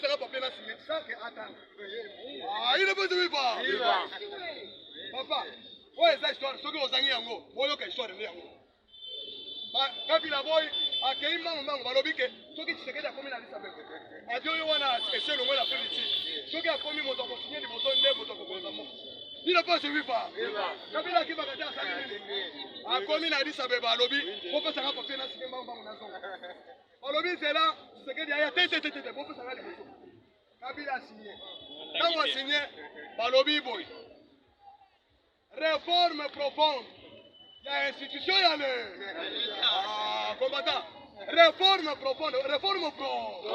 ça va papier là signé ça que attends. Ah, il ne peut pas. Papa, ouais, ça histoire, ce que vous avez yango, moi que histoire de yango. Ba Kabila boy, akei mango balobi ke soki Tshisekedi akomi na lisa bebe. Adio yo wana ese longo la politique. Soki akomi moto ko signer liboso nde moto ko koza mo. Il ne peut se vivre. Kabila ki bakata sali nini. Akomi na lisa bebe alobi, ko pesa ka papier na signer mango na zonga. Alobi c'est là, Tshisekedi aya tete, ko pesa ka liboso. Kabila signé. Quand on signé, balobi boy. Réforme profonde. Il y a institution, il y a le combattant. Réforme profonde. Réforme profonde.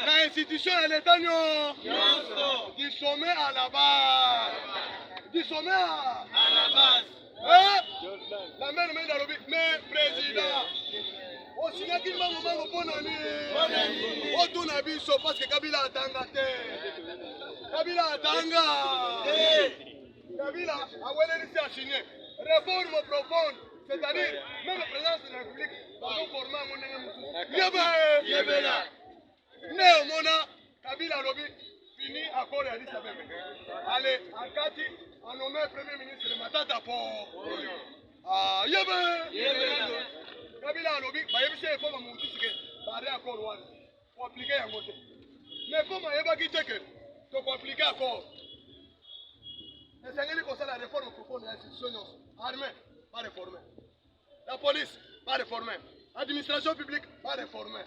L'institution, elle est à nous. Du sommet à la base. Du sommet à la base. La mère me dit, mais président. On signe qu'il m'a dit bon année. On tourne à biso parce que Kabila a tangate. Kabila a tanga. Kabila a signé. Réforme profonde, c'est-à-dire, même la présidence de la République, va nous former à mon ennemi. Yébela. Néo Mona, Kabila Lobi, fini accord et Addis Abeba. Allez, Ankati a nommé Premier ministre de Matata pour. Ah, Yébela. Kabila Lobi, bah, il y a une forme de mouti, c'est que, bah, accord, pour appliquer un côté. Mais comment il y a qui que, pour appliquer accord. C'est la réforme profonde de l'institution. Armée, pas réformée. La police, pas réformée. L'administration publique, pas réformée.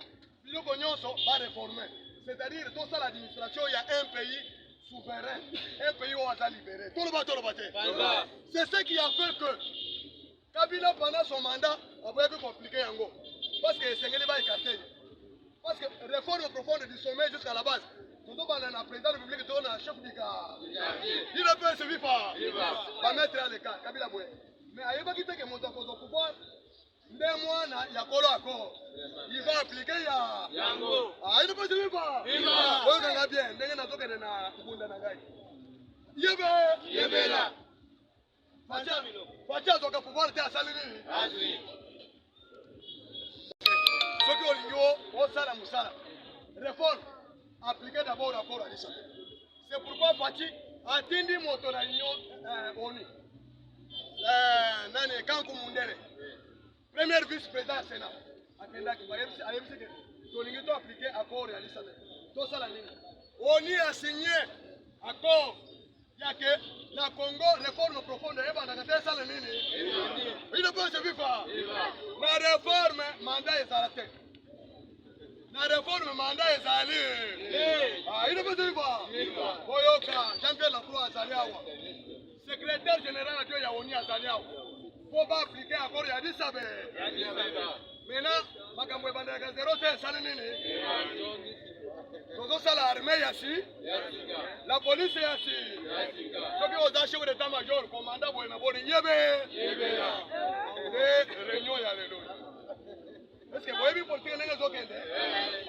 Pas réformée. C'est-à-dire, dans ça, l'administration, il y a un pays souverain, un pays où on va libérer. C'est ce qui a fait que Kabila, pendant son mandat, a pu compliquer en gros. Parce que Senghele va écarter. Parce que réforme profonde du sommet jusqu'à la base. Tout le monde a président de la République, tout le monde a chef du cas. Il ne peut se vivre pas. Il va mettre à l'écart, Kabila Boué. Mais il va quitter que mon temps au pouvoir. Deux mois, il y a quoi l'accord. Il va appliquer, il y a. Ah, il ne peut se vivre pas. Il va bien. Il va bien. Yébela. Fatia, donc, pouvoir te assassiner. Ceux qui ont l'igno, au Sala Moussala. Réforme. Appliquer d'abord rapport à l'ISA. C'est pourquoi Fati a tindi moto la union ONU. Nani Kankou Mundere. Premier vice-président du Sénat. Akendaki, ayebisi que Tolingito appliqué accord à l'ISA. Tout ça la ligne. ONU a signé accord. Il y a que la Congo réforme profonde. Il ne peut se vivre. La réforme, mandat est arrêté. La réforme mandat est allée. Ah, il ne peut pas. Boyoka, Jean-Pierre Lacroix a salé. Secrétaire général de Yaoni a salé. Faut pas appliquer accord à Addis Abeba. Maintenant, Makamwe Bandaka 0 c'est salé. Nous sommes l'armée ici. La police est ici. Ceux qui ont acheté l'état-major, commandant Boyenabori, Yébé. Réunion, alléluia. Est-ce que vous avez vu pour tirer les autres?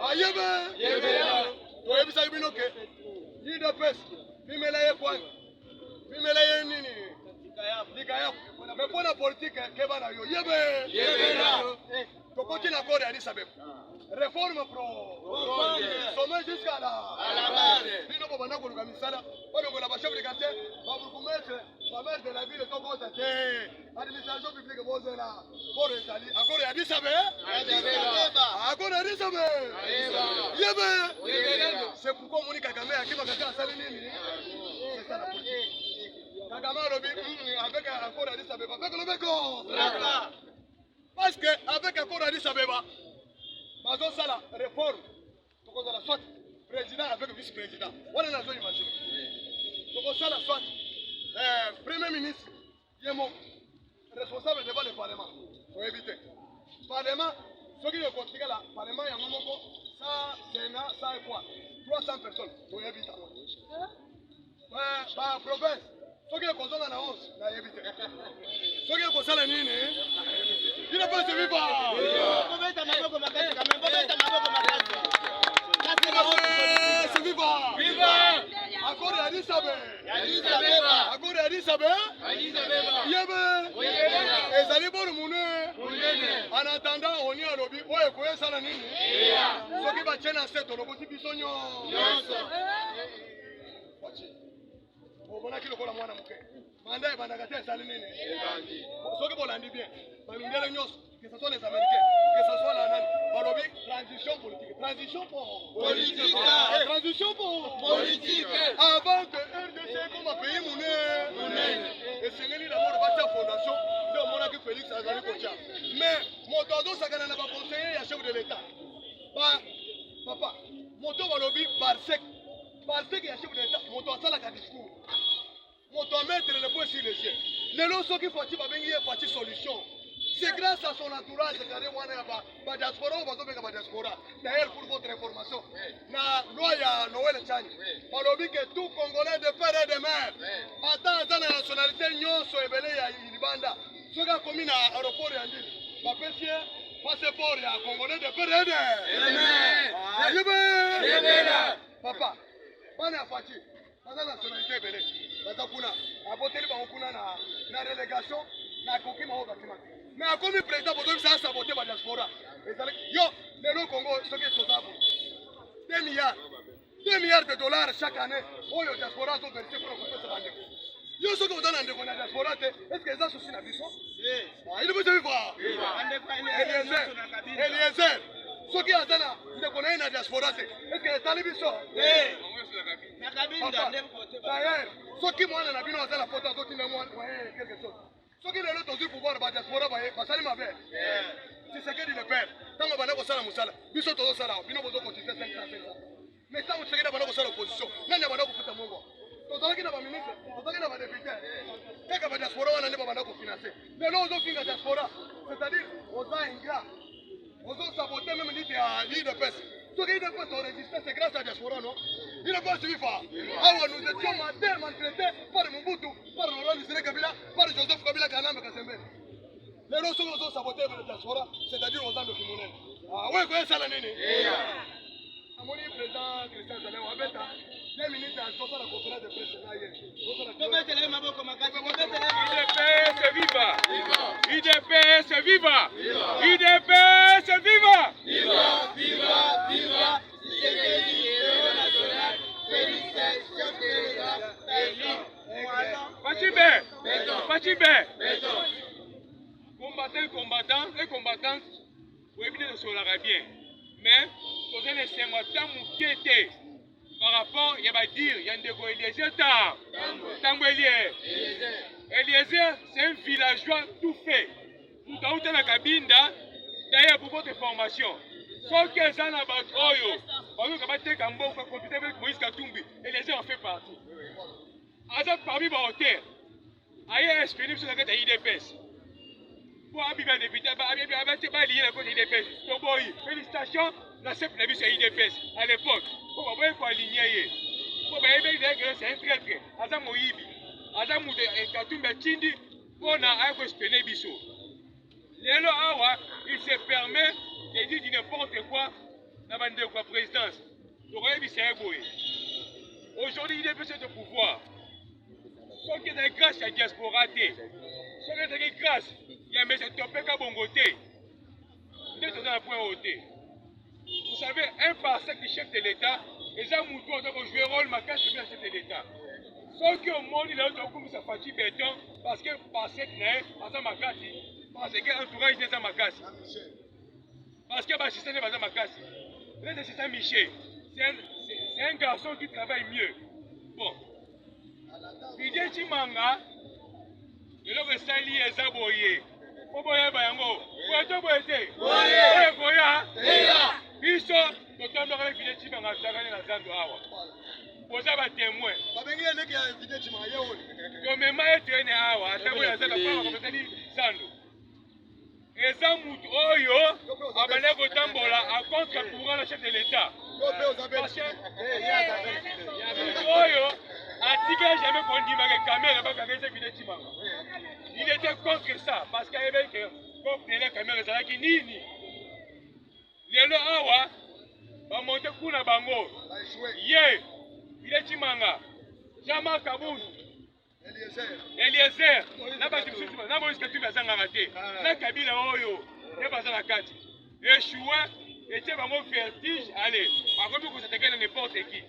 Ah, Yébé. Tu as vu ça, Ibinoke? Il de peste. Fimelaye Kwan. Fimelaye Nini. Dikayap. Mais pour la politique, Kebana Yo. Yébé. Tu continues à accorder à Addis Abeba. Réforme pro. Sommet jusqu'à la base. Il ne peut pas nous faire ça. On a la chef de quartier. On va vous mettre la maire de la ville de Togo. Administration publique, vous êtes là. Pour les alliés. Accord à Addis Abeba. Accord à Addis Abeba. Yébé. C'est pourquoi Monique Kagame a qui va faire ça. C'est ça la politique. Kagame avec accord à Addis Abeba. Avec le béco. Parce qu'avec accord à Addis Abeba, Bazo Sala réforme, donc on a soit président avec vice-président. On a la imaginer. Donc on a soit premier ministre, Yémo, responsable devant le Parlement. Pour éviter. Parlement, ceux qui ont compliqué là, Parlement, il y a un moment, ça, Sénat, ça et quoi 300 personnes. Pour éviter. Par province, ceux qui ont consommé la 11, il a évité. Ceux qui ont consommé la Nini, il n'a pas suivi pas. Accord à Addis Abeba. Accord à Addis Abeba. Yébé. Et ça les bonnes monnaies. En attendant, on y a le balobi oyo koye sala nini soki bachena seto lokoti biso nyonso obonaki lokola mwana moke manda ebandaka te esali nini soki bolandi bien bamindele nyonso que ce soit les Américains, que ce soit la nani balobi transition politique transition politique avant que RDC comme un pays monnaie esengeli d'abord batia fondation nde omonaki Félix azali kotia mais moto azosakana na baconseiller ya chef de l'état papa moto balobi barsec ya chef de l'état moto asalaka discours moto amettre le point sur les yeux lelo soki fati babengi ye fati solution. C'est grâce à son entourage que la diaspora ou la diaspora. D'ailleurs, pour votre information, la loi de Noël Tchani, on a dit que tout Congolais de père et de mère, attend la nationalité, nous sommes belés à Ilibanda. Ce qui a commis à l'aéroport, il a fait passeport à Congolais de père et de mère. Papa, on a fait la nationalité belée. On a voté la relégation, on a coquille au bâtiment. Mais comme le président a saboté la diaspora, yo, le Congo, ce qui est total. 2 milliards de dollars chaque année, oh, la diaspora sont versés pour occuper ce bandit. Yo, ce que vous avez dans la diaspora, est-ce que les associés n'a pas il veut se voir. Eliezer, ce qui est dans la diaspora, est-ce que les talibis sont d'ailleurs, ce qui moi, n'a pas la photo, quelque chose. Ce qui est le pouvoir de la diaspora, c'est ma belle. C'est ce que dit le père. Tant qu'on va aller au salaire, nous sommes au salaire, nous sommes au 500. Mais tant qu'on se regarde à l'opposition, nous sommes au foot à mon goût. Nous sommes au ministre, nous sommes au député. Dès que la diaspora, on a financer. Mais là, on a la diaspora, c'est-à-dire, on a un gars. On a saboté même l'idée de peste. Ce qui est de peste, on résisté, c'est grâce à la diaspora, non? Il n'a pas suivi pas. Alors nous étions maltraités par Mobutu, par Laurent Désiré Kabila, par Joseph Kabila Kanambe Kasembe. Les Russes ont saboté la diaspora, c'est-à-dire aux Andes Fimonen. Ah oui, quoi ça la nene? À mon président Christian Zalé, on va mettre 2 minutes à la conférence de presse. IDPS viva! IDPS viva! IDPS viva! Viva! Viva! Viva! Combattants et combattantes, vous évitez de se la bien. Mais, vous avez laissé moi tant m'inquiéter par rapport, il y a dire, il y a un dégo Eliezer Tango Eliezer, c'est un villageois tout fait. Nous avons dans la cabine, d'ailleurs pour votre formation. Sauf que ça n'a pas trop, Eliezer en fait partie. Azak parmi les hôtels, ailleurs exprimé sur la tête de l'IDPS. Pour Abiba député, félicitations, la CEP n'a vu sur l'IDPS à l'époque. Pour voir quoi aligner. Pour voir c'est un traître. Azak Moïbi, Azak Moudé et Katumba Chindi, on a un espéné bisso. Lélo Awa, il se permet de dire du n'importe quoi dans la présidence. Aujourd'hui, l'IDPS est au pouvoir. Ce qui est grâce à la diaspora, ce qui est grâce, il y a M. Topeka Bongoté. Vous savez, un parsec du chef de l'État, les gens qui ont joué un rôle marquant sur le chef de l'État. Ceux qui ont monde, ils ont comme ça fatigue béton, parce que parsec n'est pas un makasi, parce que l'entourage n'est pas un makasi. Parce que l'assistant n'est pas un makasi. L'assistant Michel, c'est un garçon qui travaille mieux. Bon. Didier Chimanga, il a resali et zaboye. Oboye bayango. Oto boyete. Oye boya. Biso, totambe avec Didier Chimanga tagani na zando awa. Poza ba témoin. Babengi ene ki Didier Chimanga yewo. To mema etene awa, atabu ya zanda pa ko betani zando. Eza mutu oyo abane ko tambola a contre pour le chef de l'État. Parce que oyo Atika jamais conduit ma caméra parce qu'il vidéo Chimanga. Il était contre ça parce qu'il y avait que contre les caméras ça qui nini. Lelo awa va monter kuna bango. Ye vidéo Chimanga. Jama Kabou. Eliezer. Na ba tu na mo iska tu bazanga raté. Na Kabila oyo. Ne bazanga kati. échoué, et tu vas vertige, allez, par contre, vous attaquez n'importe qui.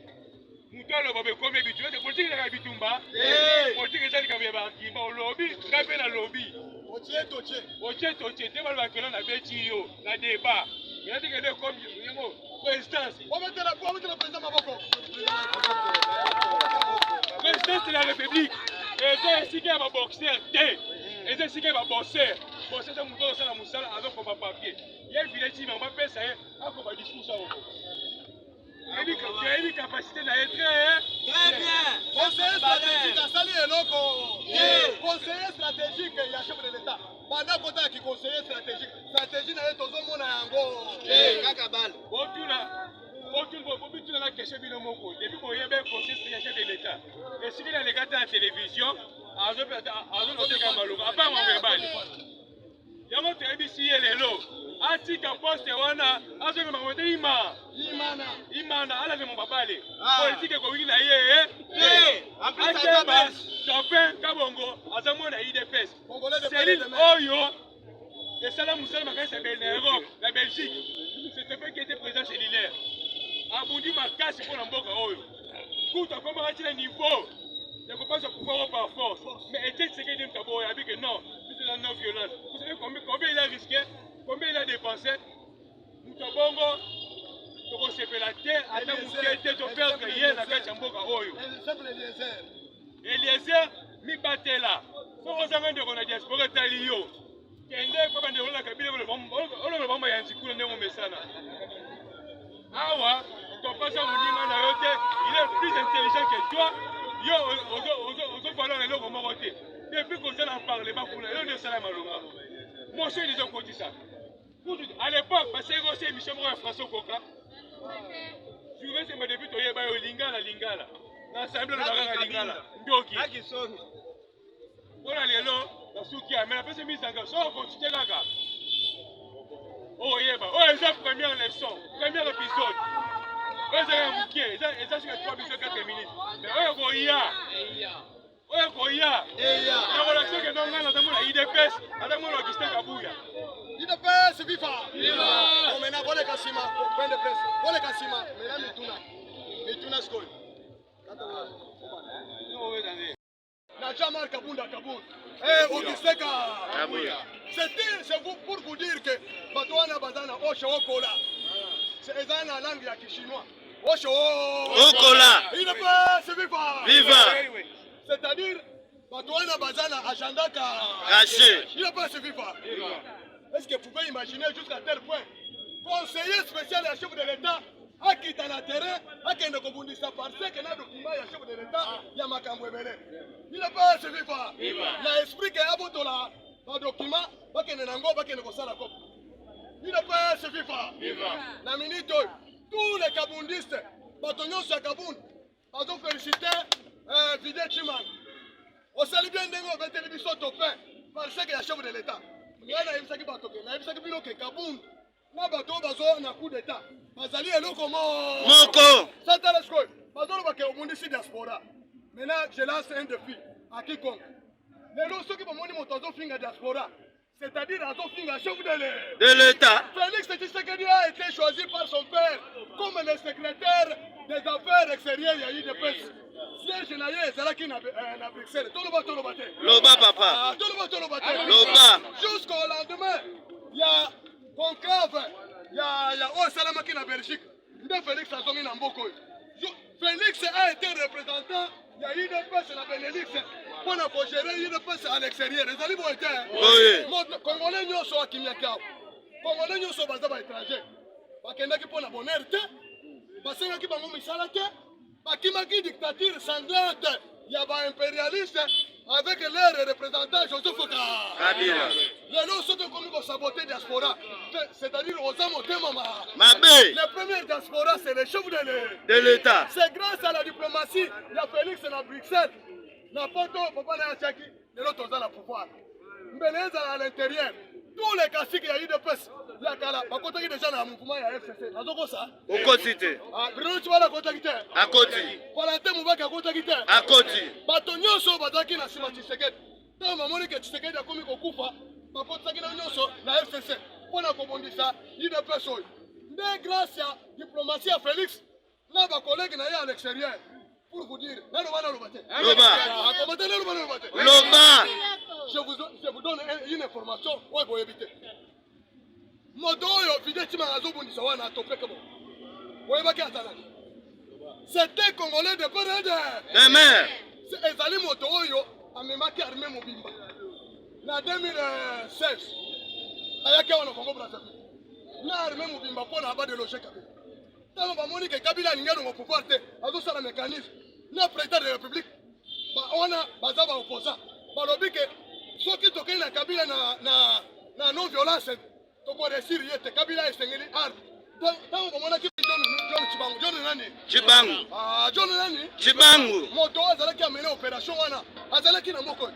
Mouton le bobé comme habitué, c'est politique de la bitumba. Politique de la bitumba, au lobby, très la lobby. Otié, tu vas le vaquer dans la bétio, la débat. Il y a des gens comme présidence. Présidence de la République. Et c'est ici qu'il y a un boxeur. Et c'est ici qu'il y a un boxeur. Boxeur, c'est un mouton dans la moussala avec un papier. Il y a une vidéo qui m'a fait ça, un discours. Il y a une capacité d'être très bien. Conseiller stratégique à Sali Eloko. Conseiller stratégique, il y a chef de l'État. Pendant qu'on a qui conseiller stratégique, stratégie n'a pas tout le monde à Ango. Kakabal. Depuis la question de l'homme, depuis qu'on y a bien conseiller stratégique de l'État. Et si il y a les gars à la télévision, à zone de Kamalou, à part mon verbal. Il y a votre ABC et les lots. Atika poste wana azo ke mamote imana ala ne mon papa ale politique ko wina ye en plus ça va Chopin Kabongo azamo na IDPS Céline Oyo et Salam Moussel Makassa Belnero la Belgique c'était pas qui était président cellulaire Aboudi Makassi pour mboka Oyo kuta comme à un niveau ne faut pas se pouvoir par force mais était ce que dit Kabo a dit que non c'est la non violence vous savez combien il a risqué. Combien il a dépensé? Nous avons se fait la terre, à ta mouquette, ton père que hier, la carte en boca oyo. Eliezer, mi batela. Faut aux amants de la diaspora talio. Kende, pas de la cabine, on le vend un petit coup de néo messana. Awa, ton passant au Nima Nayote, il est plus intelligent que toi. Yo, aux valeurs et l'eau moroté. Depuis qu'on s'en a parlé, pas pour le salam à l'eau. Moi, je suis déjà côté ça. À l'époque, parce que c'est Michel Moura François Coca. Je vais se me début au Lingala. L'ensemble de la Lingala. Ndoki. On a les lots, la soukia, mais après c'est mis en garde. On continue là. Oh, yeba. Oh, ils ont première leçon, premier épisode. Ils ont un bouquet, ils ont sur 3 minutes 4 minutes. Mais oh, Goya. Oya koya. Na relation que non ngana tamu la IDPS, atamu la Augustin Kabuya. IDPS viva. Viva. On mena vole kasima, point de presse. Vole kasima, mena mituna school. Na Jamal Kabunda Kabund. Augustin Kabuya. C'est pour vous dire que Batouana Bazana Osho Okola. C'est la langue ya Chinois. Osho Okola. IDPS viva. Viva. C'est-à-dire, Batouana Bazana agenda caché. Il n'a pas suffi pas. Est-ce que vous pouvez imaginer jusqu'à tel point conseiller spécial à chef de l'État a quitté le terrain, a quitté le Kobundisa parce que le document à chef de l'État, il y a Makambouébele. Il n'a pas suffi pas. Il a expliqué à Botola, le document, pas qu'il n'ango, pas qu'il ne gosse la coupe. Il n'a pas suffi pas. La minute, tous les Kabundistes, Batonios à Kabound, ont félicité. Vidé Chiman. On salue bien Nengo, mais télévision topin. Parce que la chef de l'État. Il y a un qui va toquer. Il y a un qui va toquer. Kaboun. Là, bateau, bazo, on a coup d'État. Bazali est là comment. Moko. Ça t'a l'air quoi. Bazo, on va qu'il y ait au monde ici diaspora. Maintenant, je lance un défi à quiconque. Les gens qui vont monter mon tozo finger diaspora. C'est-à-dire à son finger chef de l'État. Félix Tshisekedi a été choisi par son père comme le secrétaire des affaires extérieures. Il y a eu des pestes. Siège naïe, c'est là qui n'a Bruxelles. Tout le monde. Loba papa. Tout le monde. Loba. Jusqu'au lendemain, il y a conclave, il y a Osalama qui est en Belgique. Félix a zongi Namboko. Félix a été représentant. Il y a eu des pestes à la Benelux pour gérer une peste à l'extérieur. Les alliés vont être. Oui. Congolais n'y sont à Kimiakao. Congolais n'y sont basés à l'étranger. Parce qu'il y a qui pour la bonne hérité. Parce qu'il y a qui vont m'y Bakimaki dictature sanglante, il y a un impérialiste avec leur représentant Joseph Kabila. Les gens sont comme saboter diaspora, c'est-à-dire aux hommes au thème. Les premières diaspora, c'est les chefs de l'État. C'est grâce à la diplomatie, il y a Félix à Bruxelles, n'a pas de papa n'a Tchaki, les autres ont le pouvoir. Mais à l'intérieur, tous les caciques, il y a eu des pestes. Il y a déjà dans le mouvement, il y a FCC. Au quotidien. Bruno, tu vas la côté. À côté. Valentin Moubaka, côté. À côté. Batonio so bazaki na sima Tshisekedi. Tant mamoni que Tshisekedi a commis au Kufa, bakotaki na nyoso na FCC. pour na kobondisa UDPS oyo. Nde grâce à diplomatie à Félix na ba collègue na à l'extérieur pour vous dire na loba. Je vous donne une information pour vous éviter. Moto oyo vidéo tima azobondisa wana atopeka bo. Oyebaki azalaki. C'était Congolais de Péréde. Demain. Ezali moto oyo amemaki armée mobimba. Na 2016. Ayaki wana Congo Brazzaville. Na armée mobimba pona ba de loger Kabila. Tango ba moni ke Kabila lingano ngo pouvoir te. Azo sala mécanisme. Na président de la République. Ba wana baza ba opposant. Ba lobi ke soki tokei na Kabila na non violence. Toko réussir yete Kabila esengeli arme. Tango ba mona ki John nani? Chibangu. Ah, John nani? Chibangu. Moto azalaki amene opération wana. Azalaki na moko.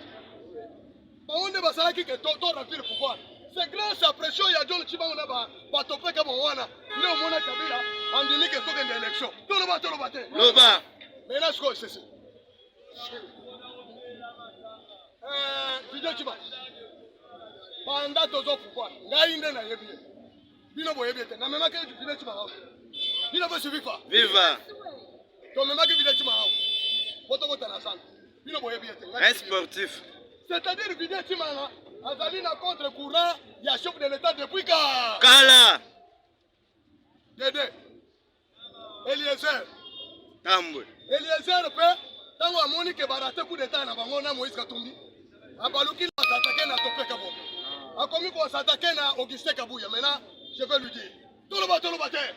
Ba onde bazalaki ke to remplir le pouvoir. C'est grâce à pression ya John Chibangu na ba topeka bon wana. Ndio mona Kabila andimi ke toke na élection. Tolo bate. Loba. Mais là c'est c'est. Vidéo Chibangu. Banda tozo pouvoir. Ngai nde na yebi. Bino boyebi te. Na mema ke vidéo Chibangu. Bino ba suivi pas. Viva. To mema ke vidéo Chibangu. Boto na sana. Bino boyebi te. Un sportif. C'est-à-dire vidéo Chibangu. Azali na contre courant, il y a chef de l'État depuis quand? Kala. Dédé. Eliezer. Tambwe. Eliezer pe tango amoni ke barate coup d'État na bango na Moïse Katumbi. Abaluki na s'attaquer na Topeka Bo. Akomi ko s'attaquer na Augustin Kabuya. Maintenant, je vais lui dire. Tout le bateau.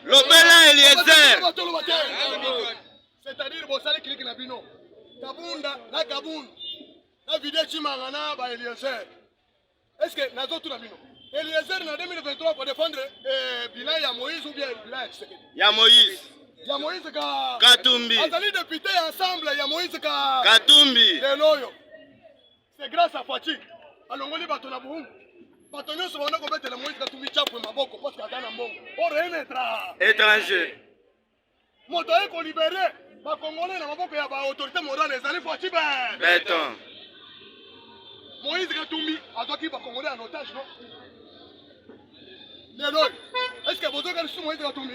Lobela Eliezer. C'est-à-dire bo sale clique na bino. Kabunda na Kabunda. Na vidéo Chimanga na ba Eliezer. Est-ce que nous avons tout la bino? Eliezer en 2023 pour défendre bilan ya Moïse ou bien bilan Tshisekedi? Ya Moïse. Ya Moïse Katumbi. Azali député ensemble ya Moïse Katumbi. Leloyo. C'est grâce à Fati. Alongoli bato na buhungu. Bato nyonso bana ko betela Moïse Katumbi chapo maboko parce que atana mbongo. Or remettra. Étranger. Moto eko libéré. Ba Congolais na maboko ya ba autorité morale ezali Fati ba. Béton. Moïse Katumbi a doit qu'il va Congolais en otage, non? Leloy, est-ce que vous avez reçu Moïse Katumbi?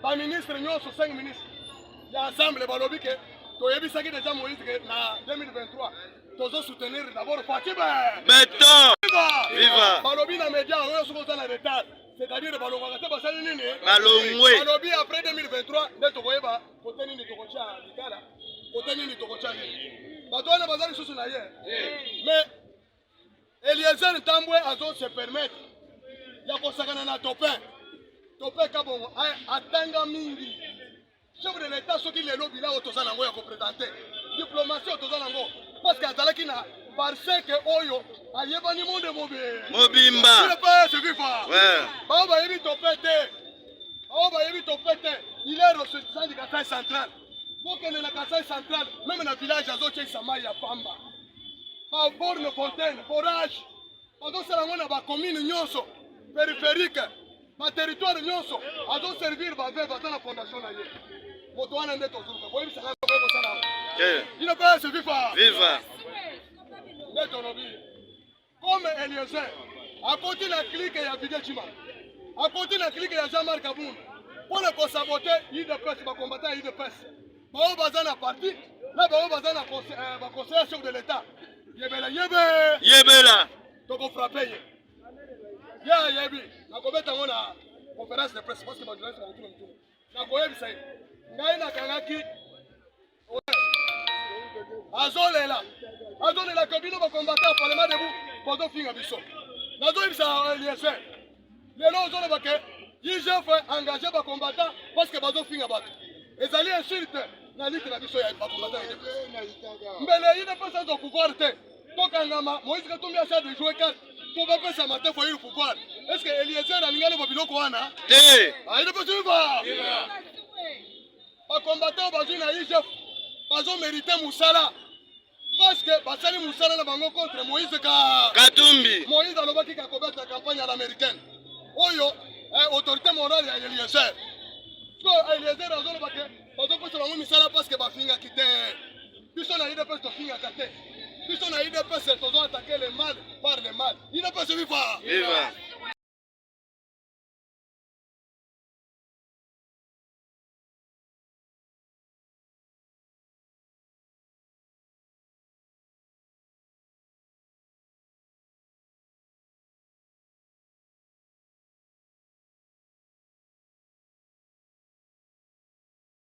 Par ministre, nous sommes 5 ministres. Il y a ensemble, les balobiques, tu as vu ça qui déjà Moïse en 2023. Tu as soutenir d'abord Fatima. Béton. Viva. Balobi dans les médias, on est dans le retard. C'est-à-dire que Balobi après 2023, nous avons côté Nini Tokocha, côté Nini Tokocha. Batouana bazali sous na hier. Mais Eliezer Ntambwe azo se permettre ya kosakana na Topin. Topin kabongo atanga mingi. Chef de l'État soki lelo bila otoza nango ya ko présenter. Diplomatie otoza nango parce que azalaki na parce que oyo ayebani monde Mobimba. Il pas se vivre. Ouais. Ba yebi Topin te. Ba yebi Topin te. Il est ressortissant du Kasai central. Pour que le Kassai central, même dans le village, il y a Samaï à Pamba. Par borne fontaine, forage. Pendant que la commune Nyonso, périphérique, ma territoire Nyonso, a dû servir dans la fondation. Il ne peut pas se vivre. Viva. Comme Eliezer, à côté de la clique, il y a Vidé Chima. À côté de la clique, il y a Jean-Marc Aboun. Pour le saboter, il de presse, il va combattre, il de presse. Bao bazana parti, là bao bazana conseiller chef de l'État. Yebela. Donc on frappe. Yebi. Na kobeta ngona conférence de presse parce que ba journaliste ba tout le monde. Na koyebi sai. Ngai na kangaki. Azolela kabino ba combattre au parlement debout. Podo finga biso. Na zo ibisa Eliezer. Lelo ozolo ba ke IGF engagé ba combattant parce que bazo finga bato. Ezali insulte na litre na biso ya bakomata ide. Mbele ide pesa zo pouvoir te. Tokangama Moïse Katumbi asa de jouer 4. To ba pesa matin pour le pouvoir. Est-ce que Eliezer alingalo babiloko wana? Te. Aide pas tu vas. Ba combattant bazo na IGF. Bazo mériter musala. Parce que basali musala na bango contre Moïse Katumbi. Moïse alobaki ka combattre la campagne à l'américaine. Oyo autorité morale ya Eliezer. So Eliezer azolo bake bazo pesa bango misala parce que bafinga kite. Biso na ide pesa finga kate. Biso na ide pesa tozo attaquer le mal par le mal. Il ne peut se vivre. Viva.